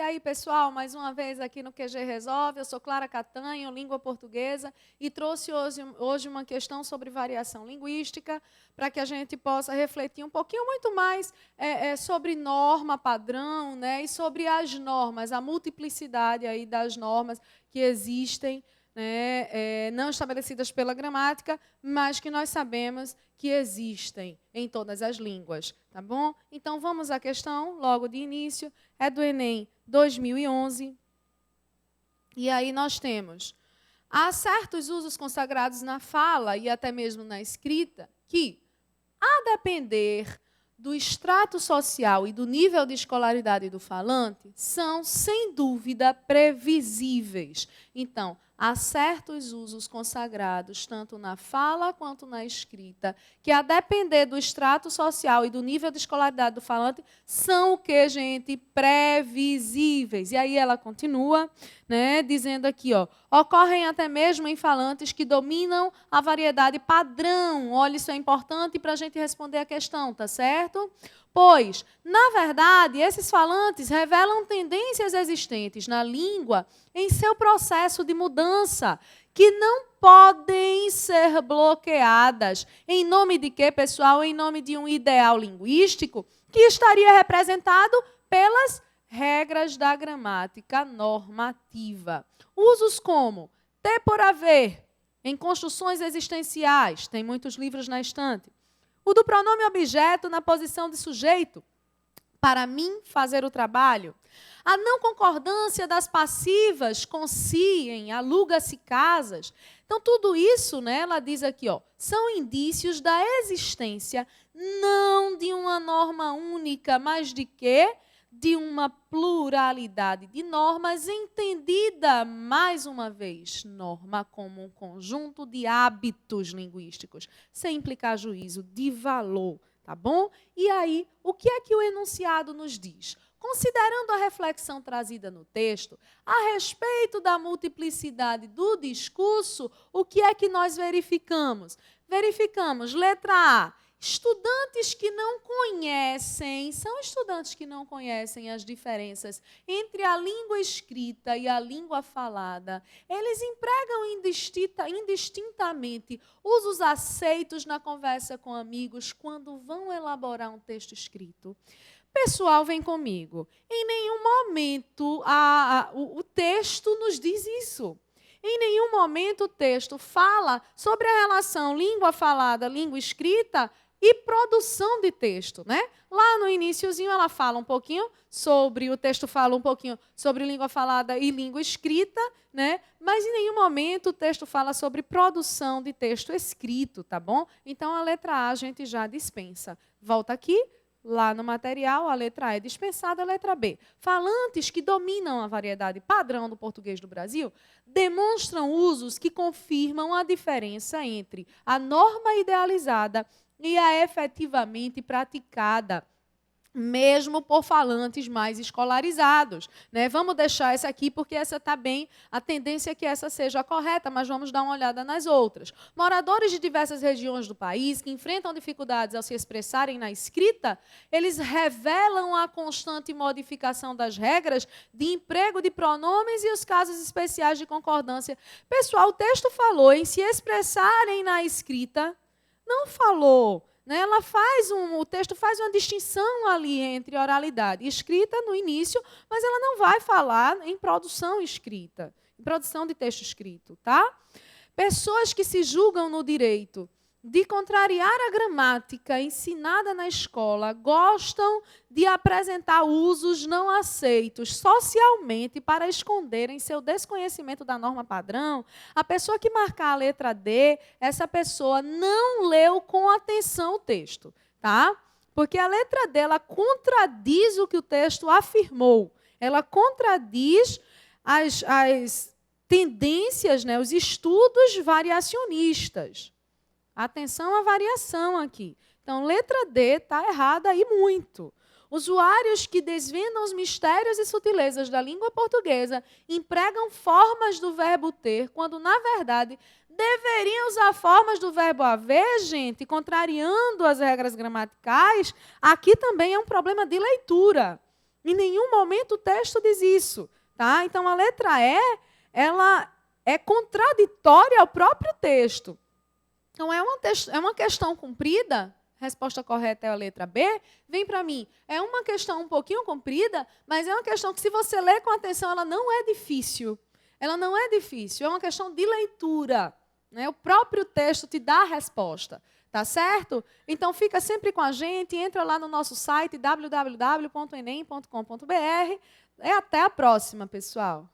aí, pessoal, mais uma vez aqui no QG Resolve. Eu sou Clara Catanho, língua portuguesa, e trouxe hoje uma questão sobre variação linguística, para que a gente possa refletir um pouquinho muito mais sobre norma padrão, né, e sobre as normas, a multiplicidade aí das normas que existem, né, não estabelecidas pela gramática, mas que nós sabemos que existem em todas as línguas, tá bom? Então, vamos à questão, logo de início, é do Enem 2011, e aí nós temos: há certos usos consagrados na fala e até mesmo na escrita que, a depender do extrato social e do nível de escolaridade do falante, são, sem dúvida, previsíveis. Então, há certos usos consagrados, tanto na fala quanto na escrita, que, a depender do extrato social e do nível de escolaridade do falante, são o que, gente? Previsíveis. E aí ela continua, né, dizendo aqui, ó, ocorrem até mesmo em falantes que dominam a variedade padrão. Olha, isso é importante para a gente responder a questão, tá certo? Pois, na verdade, esses falantes revelam tendências existentes na língua em seu processo de mudança, que não podem ser bloqueadas. Em nome de quê, pessoal? Em nome de um ideal linguístico que estaria representado pelas regras da gramática normativa. Usos como ter por haver em construções existenciais, tem muitos livros na estante. O do pronome objeto na posição de sujeito, para mim fazer o trabalho. A não concordância das passivas com si em aluga-se casas. Então, tudo isso, né, ela diz aqui, ó, são indícios da existência não de uma norma única, mas de quê? De uma pluralidade de normas, entendida, mais uma vez, norma como um conjunto de hábitos linguísticos, sem implicar juízo de valor, tá bom? E aí, o que é que o enunciado nos diz? Considerando a reflexão trazida no texto, a respeito da multiplicidade do discurso, o que é que nós verificamos? Verificamos, letra A, estudantes que não conhecem, são estudantes que não conhecem as diferenças entre a língua escrita e a língua falada. Eles empregam indistintamente usos aceitos na conversa com amigos quando vão elaborar um texto escrito. Pessoal, vem comigo. Em nenhum momento o texto nos diz isso. Em nenhum momento o texto fala sobre a relação língua falada, língua escrita e produção de texto, né? Lá no iniciozinho ela fala um pouquinho sobre, o texto fala um pouquinho sobre língua falada e língua escrita, né? Mas em nenhum momento o texto fala sobre produção de texto escrito, tá bom? Então a letra A a gente já dispensa. Volta aqui. Lá no material, a letra A é dispensada, a letra B. Falantes que dominam a variedade padrão do português do Brasil demonstram usos que confirmam a diferença entre a norma idealizada e a efetivamente praticada, mesmo por falantes mais escolarizados, né? Vamos deixar essa aqui, porque essa está bem, a tendência é que essa seja a correta, mas vamos dar uma olhada nas outras. Moradores de diversas regiões do país que enfrentam dificuldades ao se expressarem na escrita, eles revelam a constante modificação das regras de emprego de pronomes e os casos especiais de concordância. Pessoal, o texto falou em se expressarem na escrita, não falou. Ela o texto faz uma distinção ali entre oralidade e escrita no início, mas ela não vai falar em produção escrita, em produção de texto escrito, tá? Pessoas que se julgam no direito de contrariar a gramática ensinada na escola gostam de apresentar usos não aceitos socialmente para esconderem seu desconhecimento da norma padrão. A pessoa que marcar a letra D, essa pessoa não leu com atenção o texto, tá? Porque a letra D, ela contradiz o que o texto afirmou. Ela contradiz as tendências, né, os estudos variacionistas. Atenção à variação aqui. Então, letra D está errada e muito. Usuários que desvendam os mistérios e sutilezas da língua portuguesa empregam formas do verbo ter, quando, na verdade, deveriam usar formas do verbo haver, gente, contrariando as regras gramaticais. Aqui também é um problema de leitura. Em nenhum momento o texto diz isso. Tá? Então, a letra E, ela é contraditória ao próprio texto. Então, é uma questão comprida, resposta correta é a letra B, vem para mim. É uma questão um pouquinho comprida, mas é uma questão que, se você ler com atenção, ela não é difícil. Ela não é difícil, é uma questão de leitura. Né? O próprio texto te dá a resposta. Tá certo? Então, fica sempre com a gente, entra lá no nosso site www.enem.com.br. Até a próxima, pessoal.